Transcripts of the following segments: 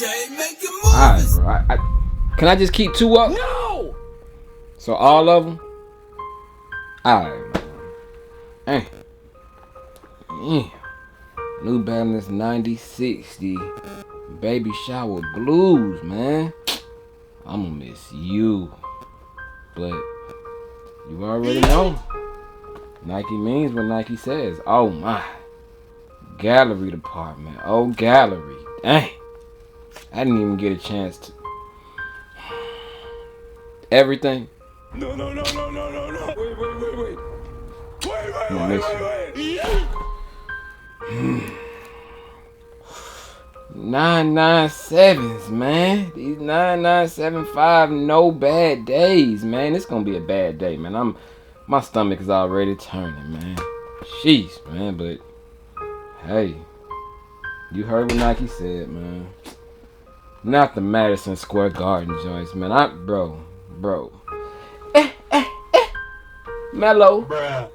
Alright, bro. Can I just keep 2 up? No! So all of them? Alright, man. Damn. New Balance 9060 Baby Shower Blues, man. I'ma miss you. But you already know. Nike means what Nike says. Oh my. Gallery department. Oh, gallery. Dang. I didn't even get a chance to. Everything. No. Wait. 997s, man. These 9975 no bad days, man. It's gonna be a bad day, man. My stomach is already turning, man. Sheesh, man. But hey, you heard what Nike said, man. Not the Madison Square Garden joints, man. Bro. Mellow. Bruh.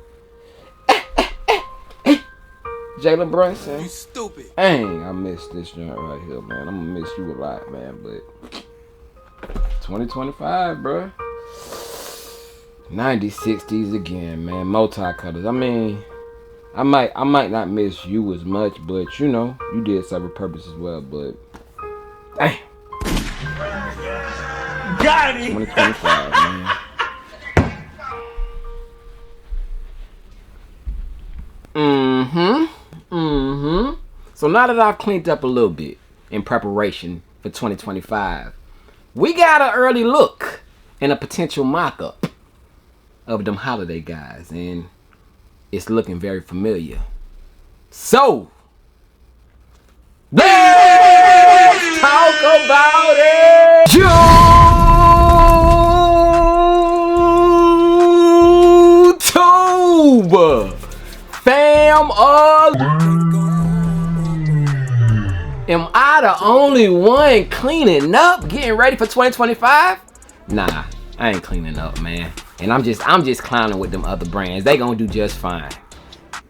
Jalen Brunson. You stupid. Dang, I missed this joint right here, man. I'm gonna miss you a lot, man. But 2025, bro. 9060s again, man. Multicolors. I mean, I might not miss you as much, but you know, you did serve a purpose as well. But dang. Got it. 2025, man. So now that I've cleaned up a little bit in preparation for 2025, we got an early look and a potential mock-up of them holiday guys, and it's looking very familiar. So let's talk about it. YouTube fam, am I the only one cleaning up, getting ready for 2025? Nah, I ain't cleaning up, man. And I'm just clowning with them other brands. They gonna do just fine,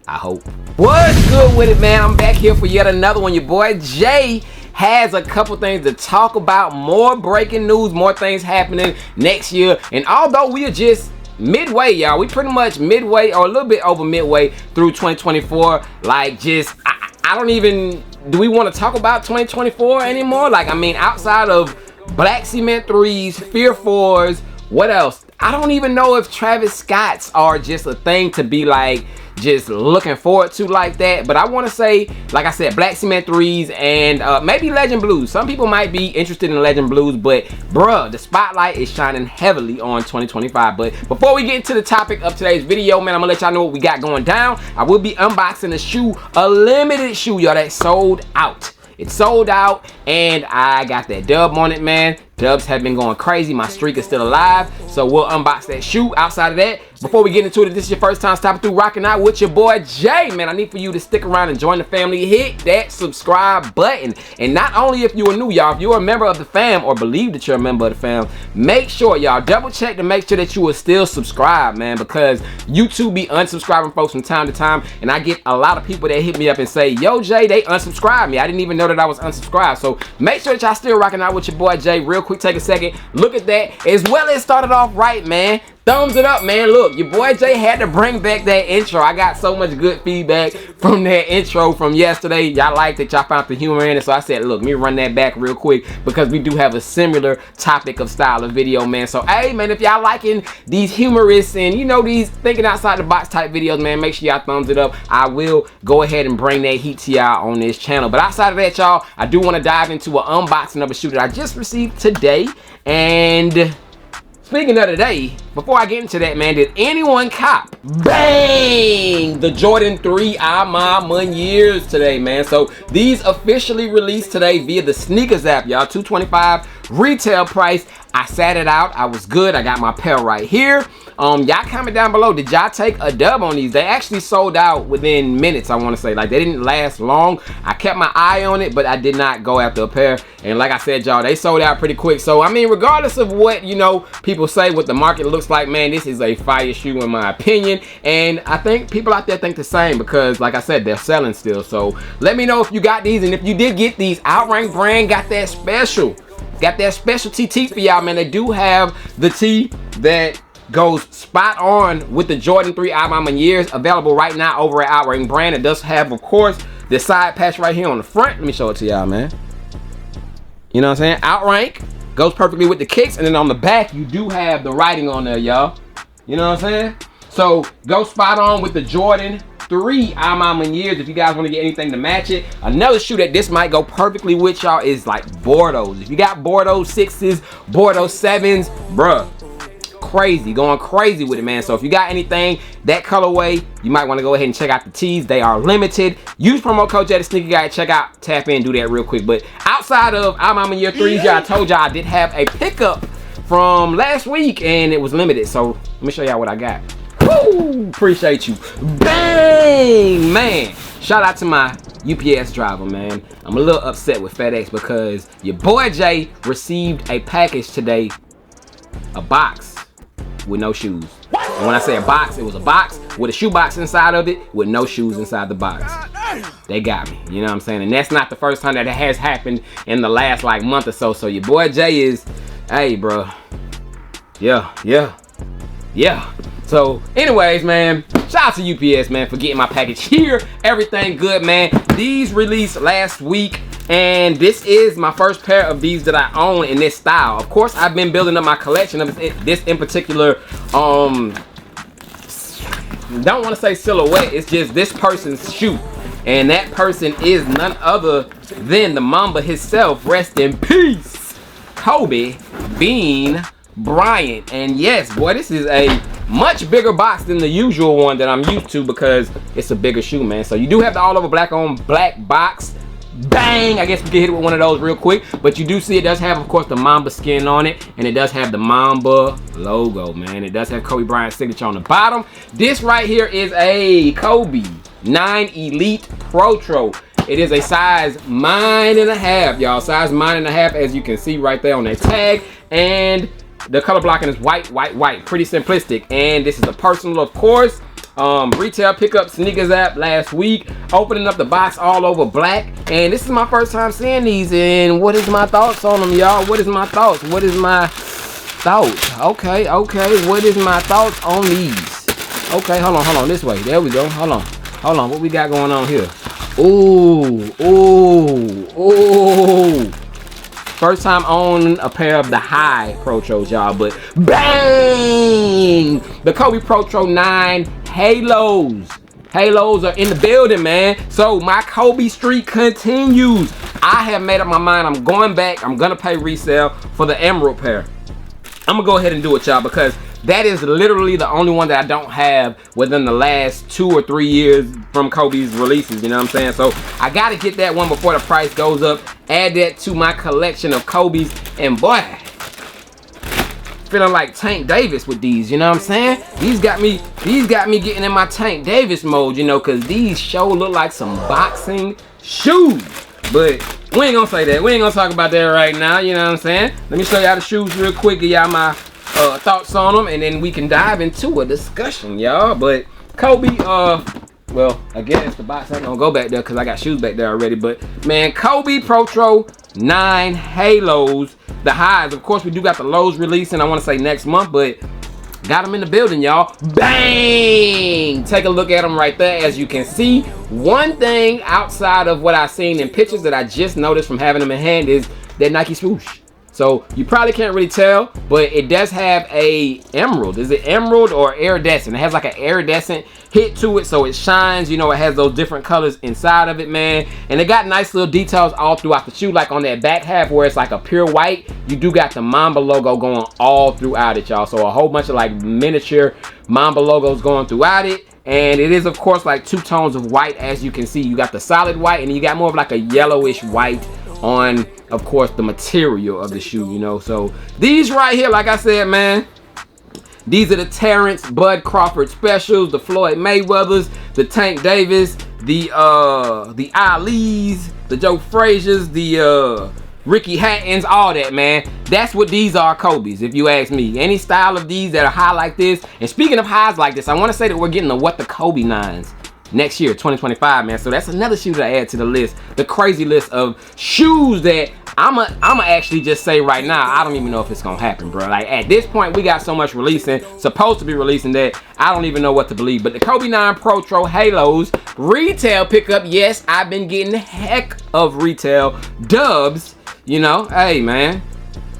I hope. What's good with it, man? I'm back here for yet another one. Your boy Jay has a couple things to talk about. More breaking news, more things happening next year. And although we are just midway, y'all, we pretty much midway or a little bit over midway through 2024. Like, just I don't even, do we want to talk about 2024 anymore? Like, I mean, outside of Black Cement 3s, Fear 4s, what else? I don't even know if Travis Scott's are just a thing to be like just looking forward to like that. But I want to say, like I said, Black Cement 3s and maybe Legend Blues. Some people might be interested in Legend Blues, but bruh, the spotlight is shining heavily on 2025. But before we get into the topic of today's video, man, I'm gonna let y'all know what we got going down. I will be unboxing a shoe, a limited shoe, y'all, that sold out. It's sold out, and I got that dub on it, man. Dubs have been going crazy. My streak is still alive, so we'll unbox that shoe. Outside of that, before we get into it, if this is your first time stopping through, rocking out with your boy Jay, man, I need for you to stick around and join the family. Hit that subscribe button. And not only if you are new, y'all, if you're a member of the fam or believe that you're a member of the fam, make sure, y'all, double check to make sure that you are still subscribed, man, because YouTube be unsubscribing folks from time to time, and I get a lot of people that hit me up and say, yo, Jay, they unsubscribed me. I didn't even know that I was unsubscribed. So make sure that y'all still rocking out with your boy Jay. Real quick, take a second, look at that, as well as started off right, man. Thumbs it up, man. Look, your boy Jay had to bring back that intro. I got so much good feedback from that intro from yesterday. Y'all liked it, y'all found the humor in it, so I said, look, let me run that back real quick because we do have a similar topic of style of video, man. So hey, man, if y'all liking these humorous and, you know, these thinking outside the box type videos, man, make sure y'all thumbs it up. I will go ahead and bring that heat to y'all on this channel. But outside of that, y'all, I do want to dive into an unboxing of a shoe that I just received today. And speaking of today, before I get into that, man, did anyone cop, bang, the Jordan 3 Ama Munyears today, man? So these officially released today via the Sneakers app, y'all. $225 retail price. I sat it out. I was good. I got my pair right here. Y'all comment down below. Did y'all take a dub on these? They actually sold out within minutes, I want to say. Like, they didn't last long. I kept my eye on it, but I did not go after a pair. And like I said, y'all, they sold out pretty quick. So, I mean, regardless of what, you know, people say, what the market looks like, man, this is a fire shoe in my opinion. And I think people out there think the same because, like I said, they're selling still. So, let me know if you got these. And if you did get these, Outrank brand got that special. Got that specialty tee for y'all, man. They do have the tee that goes spot on with the Jordan 3 I Mama Years, available right now over at Outrank brand. It does have, of course, the side patch right here on the front. Let me show it to y'all, man. You know what I'm saying? Outrank goes perfectly with the kicks, and then on the back you do have the writing on there, y'all. You know what I'm saying? So go spot on with the Jordan 3 I Mama Years if you guys want to get anything to match it. Another shoe that this might go perfectly with, y'all, is like Bordeaux. If you got Bordeaux 6s, Bordeaux 7s, bruh, crazy, going crazy with it, man. So if you got anything that colorway, you might want to go ahead and check out the tees. They are limited. Use promo code JayTheSneakerGuy. Check out, tap in, do that real quick. But outside of I Mama Year 3s, y'all, I told y'all I did have a pickup from last week and it was limited. So let me show y'all what I got. Woo! Appreciate you. Bang, man. Shout out to my UPS driver, man. I'm a little upset with FedEx because your boy Jay received a package today, a box with no shoes. And when I say a box, it was a box with a shoe box inside of it with no shoes inside the box. They got me, you know what I'm saying? And that's not the first time that it has happened in the last like month or so. So your boy Jay is, hey bro, yeah. So anyways, man, shout out to UPS, man, for getting my package here. Everything good, man. These released last week, and this is my first pair of these that I own in this style. Of course, I've been building up my collection of this in particular, don't want to say silhouette, it's just this person's shoe. And that person is none other than the Mamba himself. Rest in peace, Kobe Bean Bryant. And yes, boy, this is a much bigger box than the usual one that I'm used to because it's a bigger shoe, man. So you do have the all over black on black box. Bang! I guess we can hit it with one of those real quick. But you do see it does have, of course, the Mamba skin on it. And it does have the Mamba logo, man. It does have Kobe Bryant's signature on the bottom. This right here is a Kobe 9 Elite Protro. It is a size 9.5, y'all. Size 9.5, as you can see right there on that tag. And the color blocking is white. Pretty simplistic. And this is a personal, of course. Retail pickup sneakers app last week. Opening up the box all over black. And this is my first time seeing these. And what is my thoughts on them, y'all? What is my thoughts? Okay. What is my thoughts on these? Okay, hold on. This way. There we go. Hold on. What we got going on here? Ooh. First time owning a pair of the high Protros, y'all, but bang! The Kobe Protro 9 Halos. Halos are in the building, man. So my Kobe streak continues. I have made up my mind. I'm going back. I'm gonna pay resale for the Emerald pair. I'm gonna go ahead and do it, y'all, because that is literally the only one that I don't have within the last 2 or 3 years from Kobe's releases, you know what I'm saying? So I gotta get that one before the price goes up. Add that to my collection of Kobe's, and boy, feeling like Tank Davis with these, you know what I'm saying? These got me getting in my Tank Davis mode, you know, cause these sure look like some boxing shoes. But we ain't gonna say that. We ain't gonna talk about that right now, you know what I'm saying? Let me show y'all the shoes real quick, give y'all my thoughts on them, and then we can dive into a discussion, y'all. But Kobe, well, I guess the box ain't gonna go back there because I got shoes back there already. But man, Kobe Protro 9 Halos, the highs. Of course, we do got the lows releasing, I want to say next month, but got them in the building, y'all. Bang! Take a look at them right there. As you can see, one thing outside of what I've seen in pictures that I just noticed from having them in hand is that Nike swoosh. So you probably can't really tell, but it does have a emerald. Is it emerald or iridescent? It has like an iridescent hit to it, so it shines. You know, it has those different colors inside of it, man. And it got nice little details all throughout the shoe, like on that back half where it's like a pure white. You do got the Mamba logo going all throughout it, y'all. So a whole bunch of like miniature Mamba logos going throughout it. And it is, of course, like 2 tones of white. As you can see, you got the solid white, and you got more of like a yellowish white on, of course, the material of the shoe, you know. So these right here, like I said, man, these are the Terrence Bud Crawford specials, the Floyd Mayweathers, the Tank Davis, the Ali's, the Joe Frazier's, the Ricky Hattons, all that, man. That's what these are, Kobe's, if you ask me. Any style of these that are high like this. And speaking of highs like this, I want to say that we're getting the What the Kobe 9s next year, 2025, man. So that's another shoe that I add to the list, the crazy list of shoes that I'ma actually just say right now, I don't even know if it's gonna happen, bro. Like, at this point, we got so much releasing, supposed to be releasing, that I don't even know what to believe. But the Kobe 9 Pro Tro Halos retail pickup, yes, I've been getting heck of retail dubs. You know, hey, man,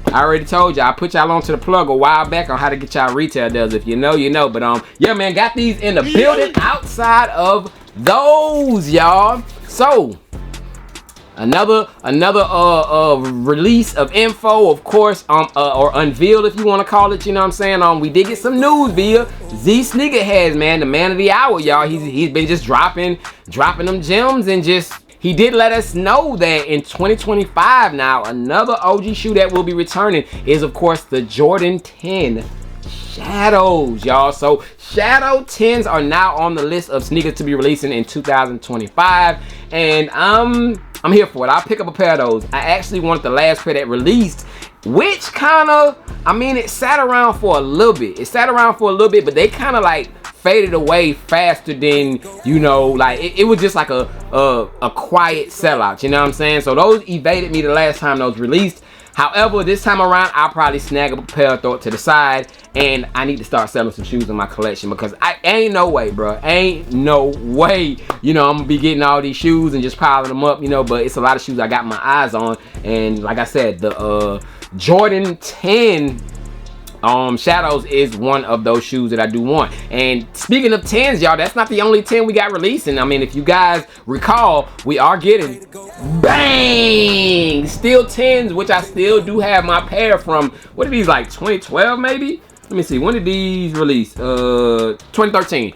I already told y'all, I put y'all onto the plug a while back on how to get y'all retail deals. If you know, you know. But yeah, man, got these in the building outside of those, y'all. So another release of info, of course, or unveiled, if you want to call it, you know what I'm saying. We did get some news via THEADS, man, the man of the hour, y'all. He's been just dropping them gems, and just he did let us know that in 2025 now, another OG shoe that will be returning is, of course, the Jordan 10 Shadows, y'all. So Shadow 10s are now on the list of sneakers to be releasing in 2025, and I'm here for it. I'll pick up a pair of those. I actually wanted the last pair that released, which kind of, I mean, it sat around for a little bit. But they kind of like faded away faster than, you know, like it was just like a quiet sellout, you know what I'm saying? So those evaded me the last time those released. However, this time around, I'll probably snag up a pair, throw it to the side, and I need to start selling some shoes in my collection, because ain't no way, bro. Ain't no way, you know, I'm gonna be getting all these shoes and just piling them up, you know, but it's a lot of shoes I got my eyes on. And like I said, the Jordan 10 Shadows is one of those shoes that I do want. And speaking of 10s, y'all, that's not the only 10 we got releasing. I mean, if you guys recall, we are getting bang still 10s, which I still do have my pair from, what are these, like 2012 maybe? Let me see, when did these release? 2013.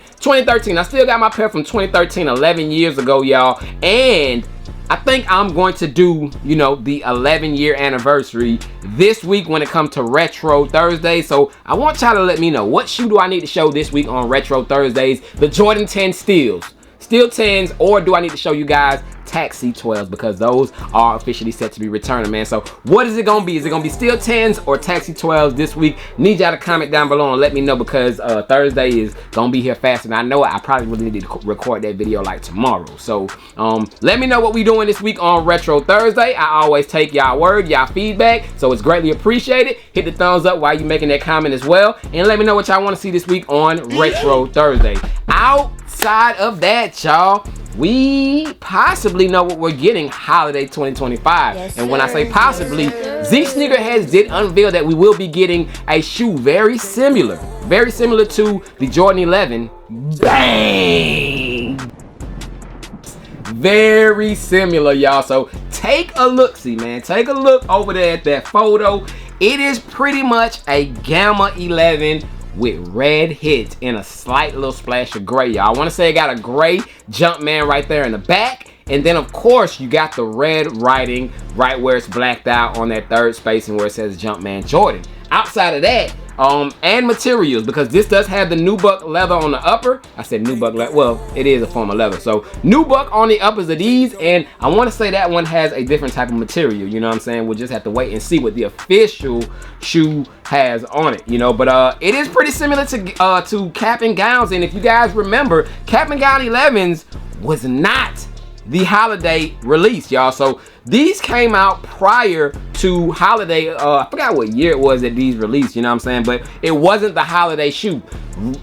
I still got my pair from 2013, 11 years ago, y'all. And I think I'm going to do, you know, the 11-year anniversary this week when it comes to Retro Thursday. So I want y'all to let me know, what shoe do I need to show this week on Retro Thursdays? The Jordan 10 Steel 10s, or do I need to show you guys Taxi 12s, because those are officially set to be returning, man. So what is it gonna be? Is it gonna be Steel 10s or Taxi 12s this week? Need y'all to comment down below and let me know, because Thursday is gonna be here fast, and I know I probably really need to record that video like tomorrow. So let me know what we doing this week on Retro Thursday. I always take y'all word, y'all feedback, so it's greatly appreciated. Hit the thumbs up while you making that comment as well, and let me know what y'all want to see this week on Retro Thursday. Outside of that, y'all, we possibly know what we're getting holiday 2025. Yes, and when I say possibly, THESneakerHeads did unveil that we will be getting a shoe very similar to the Jordan 11. Bang! Very similar, y'all. So take a look, man. Take a look over there at that photo. It is pretty much a Gamma 11 with red hits and a slight little splash of gray, y'all. I want to say it got a gray Jumpman right there in the back, and then of course you got the red writing right where it's blacked out on that third spacing where it says Jumpman Jordan. Outside of that, and materials, because this does have the nubuck leather on the upper. I said nubuck leather, well, it is a form of leather. So nubuck on the uppers of these, and I want to say that one has a different type of material, you know what I'm saying? We'll just have to wait and see what the official shoe has on it, you know. But it is pretty similar to Cap and Gowns, and if you guys remember, Cap and Gown 11s was not the holiday release, y'all. So these came out prior to holiday. I forgot what year it was that these released, you know what I'm saying, but it wasn't the holiday shoe.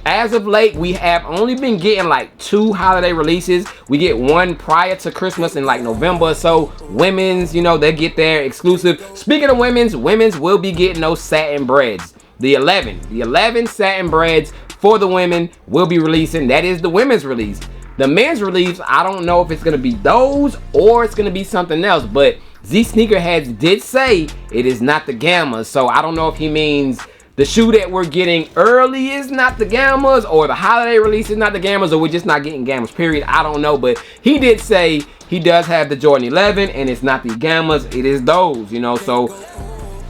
As of late, we have only been getting like 2 holiday releases. We get one prior to Christmas in like November or so. Women's, you know, they get their exclusive. Speaking of women's will be getting those satin breads. The 11 satin breads for the women will be releasing. That is the women's release. The men's release, I don't know if it's going to be those or it's going to be something else, but THESneakerHeads did say it is not the Gammas, so I don't know if he means the shoe that we're getting early is not the Gammas, or the holiday release is not the Gammas, or we're just not getting Gammas, period. I don't know, but he did say, he does have the Jordan 11, and it's not the Gammas, it is those, you know. So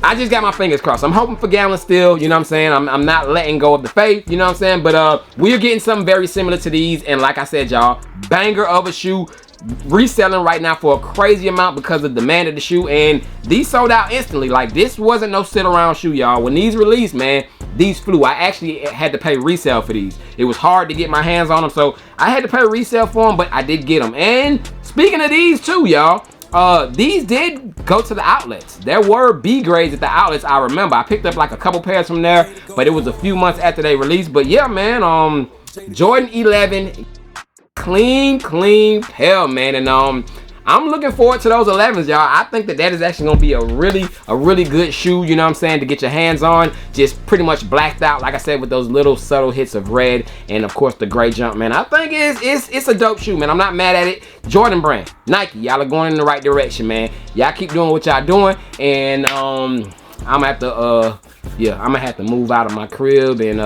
I just got my fingers crossed. I'm hoping for Gamma still, you know what I'm saying? I'm not letting go of the faith, you know what I'm saying? But we're getting something very similar to these, and like I said, y'all, banger of a shoe, reselling right now for a crazy amount because of the demand of the shoe, and these sold out instantly. Like, this wasn't no sit around shoe, y'all. When these released, man, these flew. I actually had to pay resale for these. It was hard to get my hands on them, so I had to pay resale for them, but I did get them. And speaking of these too, y'all, these did go to the outlets. There were B grades at the outlets. I remember I picked up like a couple pairs from there, but it was a few months after they released. But yeah, man, Jordan 11, clean pair, man. And I'm looking forward to those 11s, y'all. I think that is actually gonna be a really good shoe, you know what I'm saying, to get your hands on. Just pretty much blacked out, like I said, with those little subtle hits of red, and of course the gray jump, man. I think it's a dope shoe, man. I'm not mad at it. Jordan brand, Nike, y'all are going in the right direction, man. Y'all keep doing what y'all doing, and I'm gonna have to move out of my crib, and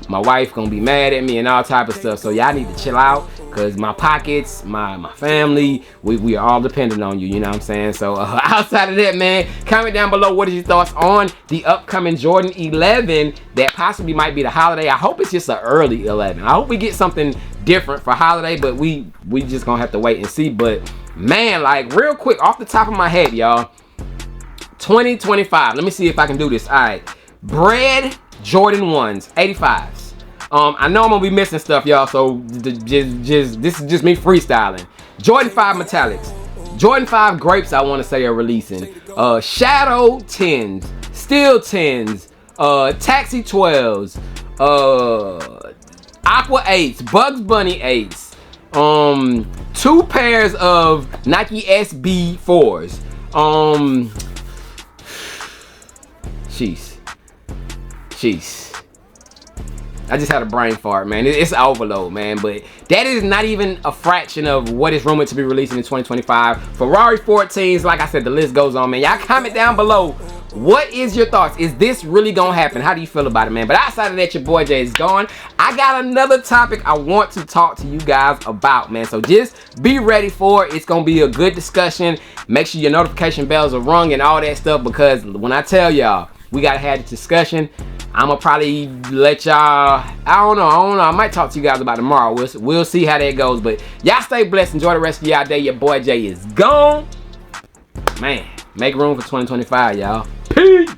my wife gonna be mad at me and all type of stuff. So y'all need to chill out, cause my pockets, my family, we are all dependent on you, you know what I'm saying? So outside of that, man, comment down below what is your thoughts on the upcoming Jordan 11 that possibly might be the holiday. I hope it's just an early 11. I hope we get something different for holiday, but we just gonna have to wait and see. But man, like, real quick off the top of my head, y'all, 2025, let me see if I can do this. All right, Bread Jordan 1s, 85s. I know I'm gonna be missing stuff, y'all, so this is just me freestyling. Jordan 5 metallics, Jordan 5 grapes, I want to say, are releasing. Shadow 10s, Steel 10s, Taxi 12s, Aqua 8s, Bugs Bunny 8s, 2 pairs of Nike SB 4s. Jeez. I just had a brain fart, man. It's overload, man. But that is not even a fraction of what is rumored to be releasing in 2025. Ferrari 14s, like I said, the list goes on, man. Y'all comment down below. What is your thoughts? Is this really gonna happen? How do you feel about it, man? But outside of that, your boy Jay is gone. I got another topic I want to talk to you guys about, man. So just be ready for it. It's gonna be a good discussion. Make sure your notification bells are rung and all that stuff, because when I tell y'all we gotta have this discussion, I'm gonna probably let y'all, I don't know, I might talk to you guys about it tomorrow. We'll see how that goes. But y'all stay blessed, enjoy the rest of y'all day. Your boy Jay is gone, man. Make room for 2025, y'all. Peace.